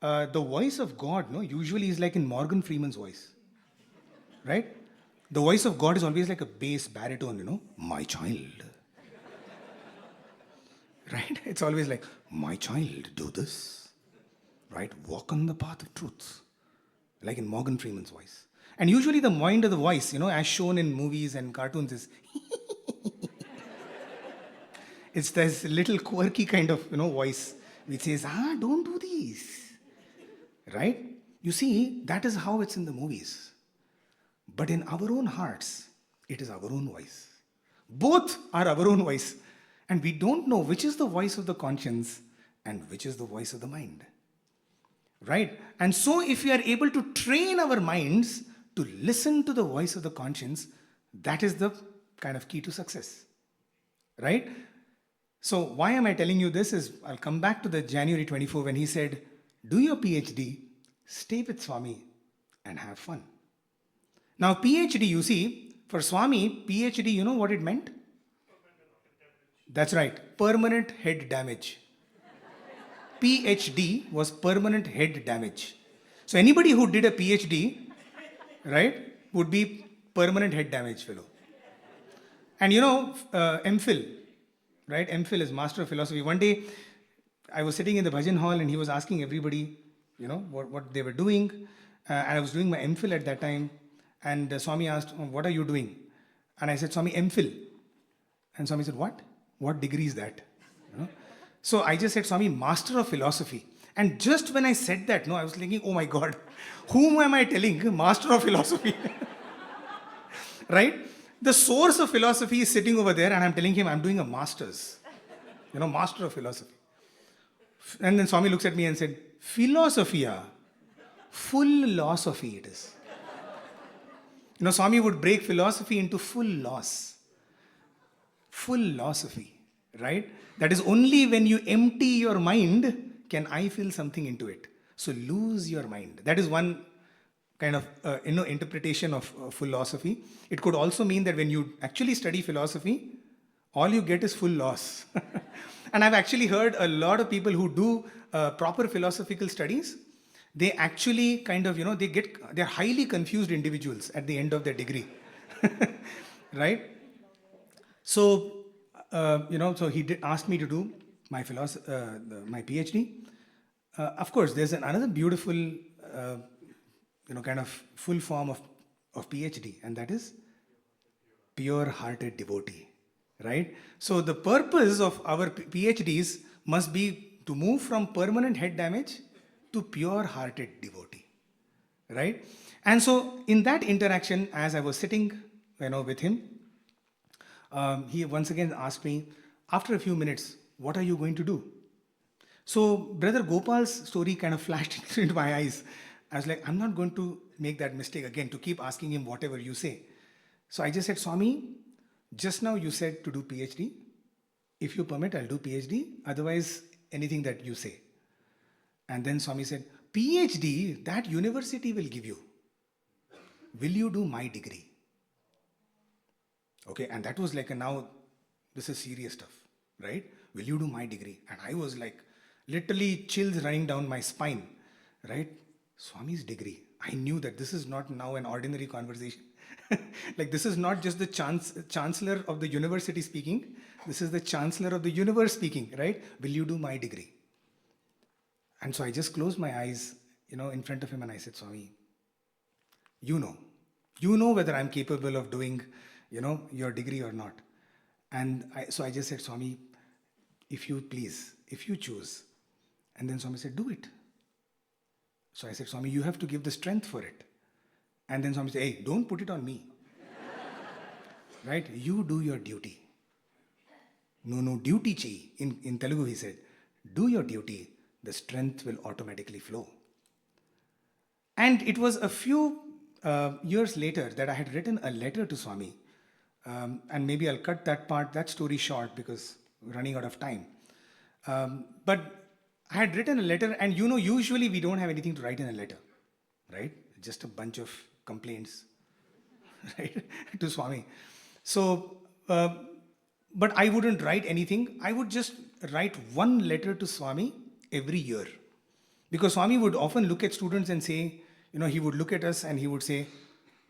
The voice of God, no, usually is like in Morgan Freeman's voice, right? The voice of God is always like a bass baritone, my child. Right? It's always like, my child, do this. Right? Walk on the path of truth. Like in Morgan Freeman's voice. And usually the mind of the voice, as shown in movies and cartoons is, it's this little quirky kind of, voice which says, don't do this. Right? You see, that is how it's in the movies. But in our own hearts, it is our own voice. Both are our own voice. And we don't know which is the voice of the conscience and which is the voice of the mind. Right? And so if we are able to train our minds to listen to the voice of the conscience, that is the kind of key to success. Right? So why am I telling you this is, I'll come back to the January 24 when he said, do your PhD, stay with Swami and have fun. Now PhD, you see, for Swami, PhD, you know what it meant? That's right, permanent head damage. PhD was permanent head damage. So anybody who did a PhD, right, would be permanent head damage fellow. And MPhil, right? MPhil is Master of Philosophy. One day, I was sitting in the bhajan hall and he was asking everybody, what they were doing. And I was doing my MPhil at that time. And Swami asked, what are you doing? And I said, Swami, MPhil. And Swami said, what? What degree is that? So I just said, Swami, Master of Philosophy. And just when I said that, I was thinking, oh my God, whom am I telling? Master of Philosophy. Right? The source of philosophy is sitting over there and I'm telling him I'm doing a master's. Master of Philosophy. And then Swami looks at me and said, Philosophia, full philosophy it is. Swami would break philosophy into full loss. Full philosophy, right? That is only when you empty your mind can I feel something into it. So lose your mind. That is one kind of interpretation of philosophy. It could also mean that when you actually study philosophy, all you get is full loss. And I've actually heard a lot of people who do proper philosophical studies, they actually kind of, they're highly confused individuals at the end of their degree. Right? So, so he did ask me to do my PhD. Of course, there's another beautiful, kind of full form of PhD, and that is pure-hearted devotee, right? So the purpose of our PhDs must be to move from permanent head damage to pure-hearted devotee, right? And so in that interaction, as I was sitting, with him, he once again asked me, after a few minutes, what are you going to do? So Brother Gopal's story kind of flashed into my eyes. I was like, I'm not going to make that mistake again, to keep asking him whatever you say. So I just said, Swami, just now you said to do PhD. If you permit, I'll do PhD. Otherwise, anything that you say. And then Swami said, PhD, that university will give you. Will you do my degree? Okay, and that was like, now this is serious stuff, right? Will you do my degree? And I was like, literally chills running down my spine, right? Swami's degree. I knew that this is not now an ordinary conversation. Like, this is not just the chancellor of the university speaking. This is the chancellor of the universe speaking, right? Will you do my degree? And so I just closed my eyes, in front of him, and I said, Swami, you know whether I'm capable of doing, your degree or not. And so I just said, Swami, if you please, if you choose. And then Swami said, do it. So I said, Swami, you have to give the strength for it. And then Swami said, hey, don't put it on me. Right? You do your duty. No, duty chi. In Telugu he said, do your duty, the strength will automatically flow. And it was a few years later that I had written a letter to Swami. And maybe I'll cut that story short because we're running out of time. But I had written a letter, and usually we don't have anything to write in a letter, right? Just a bunch of complaints, right, to Swami. So, but I wouldn't write anything. I would just write one letter to Swami every year. Because Swami would often look at students and say, he would look at us and he would say,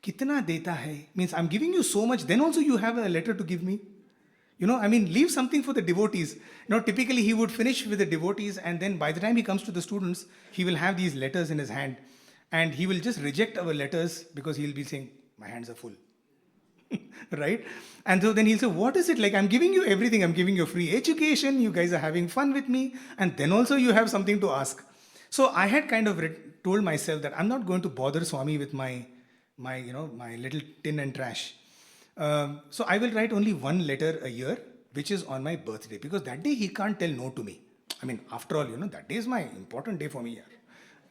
Kitna deta hai? Means I'm giving you so much, then also you have a letter to give me. Leave something for the devotees. Typically he would finish with the devotees, and then by the time he comes to the students, he will have these letters in his hand. And he will just reject our letters because he'll be saying, my hands are full. Right? And so then he'll say, what is it like? I'm giving you everything. I'm giving you free education. You guys are having fun with me. And then also you have something to ask. So I had kind of told myself that I'm not going to bother Swami with my little tin and trash. So I will write only one letter a year, which is on my birthday, because that day he can't tell no to me. After all, that day is my important day for me here,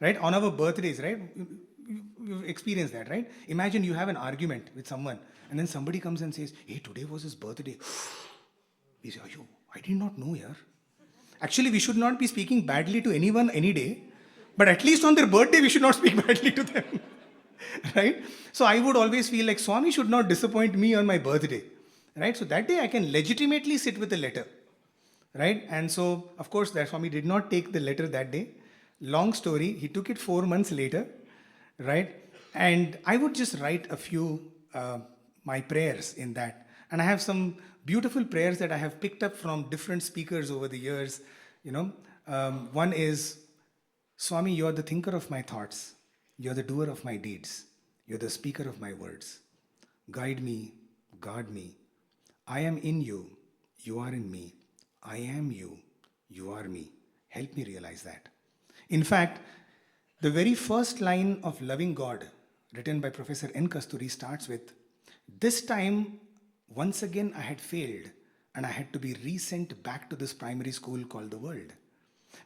right? On our birthdays, right? You've experienced that, right? Imagine you have an argument with someone, and then somebody comes and says, hey, today was his birthday. We say, I did not know, yaar. Actually, we should not be speaking badly to anyone any day, but at least on their birthday, we should not speak badly to them. Right? So I would always feel like Swami should not disappoint me on my birthday. Right? So that day I can legitimately sit with a letter. Right? And so, of course, that Swami did not take the letter that day. Long story, he took it 4 months later. Right? And I would just write a few my prayers in that. And I have some beautiful prayers that I have picked up from different speakers over the years. One is, Swami, you are the thinker of my thoughts. You're the doer of my deeds. You're the speaker of my words. Guide me, guard me. I am in you. You are in me. I am you. You are me. Help me realize that. In fact, the very first line of Loving God, written by Professor N. Kasturi, starts with, this time, once again I had failed and I had to be resent back to this primary school called the world.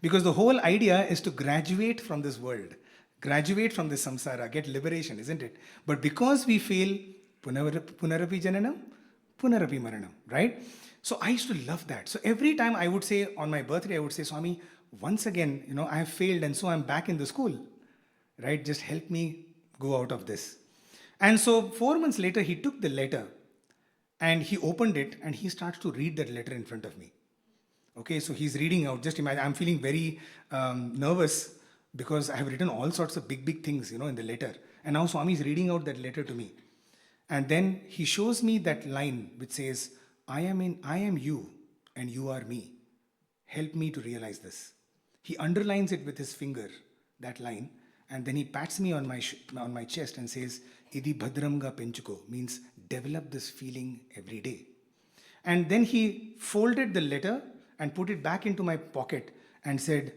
Because the whole idea is to graduate from this world. Graduate from this samsara, get liberation, isn't it? But because we fail, punarapi jananam, punarapi maranam, right? So I used to love that. So every time I would say, on my birthday, I would say, Swami, once again, I have failed and so I'm back in the school, right? Just help me go out of this. And so 4 months later, he took the letter and he opened it and he starts to read that letter in front of me. Okay, so he's reading out. Just imagine, I'm feeling very nervous because I have written all sorts of big things, in the letter. And now Swami is reading out that letter to me. And then he shows me that line which says, I am you and you are me. Help me to realize this. He underlines it with his finger, that line, and then he pats me on my chest and says, Idi bhadramga penchuko, means develop this feeling every day. And then he folded the letter and put it back into my pocket and said,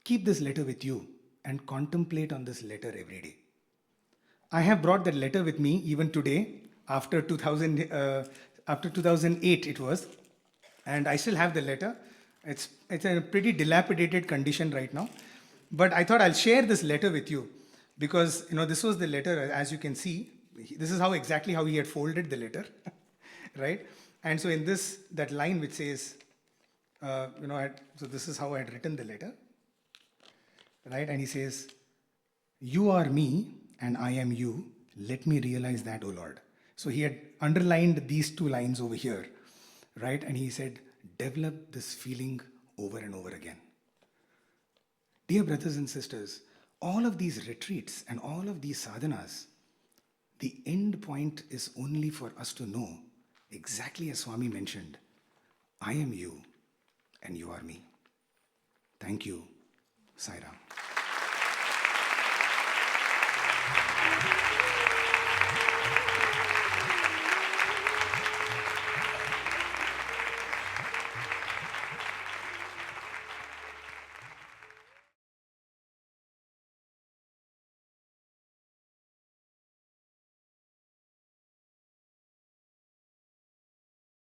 keep this letter with you and contemplate on this letter every day. I have brought that letter with me even today, after 2008 it was, and I still have the letter. It's in a pretty dilapidated condition right now, but I thought I'll share this letter with you because this was the letter, as you can see. This is exactly how he had folded the letter, right? And so in that line which says, so this is how I had written the letter, right? And he says, you are me and I am you. Let me realize that, O Lord. So he had underlined these two lines over here, right? And he said, develop this feeling over and over again. Dear brothers and sisters, all of these retreats and all of these sadhanas, the end point is only for us to know, exactly as Swami mentioned, I am you and you are me. Thank you. Sai Ram.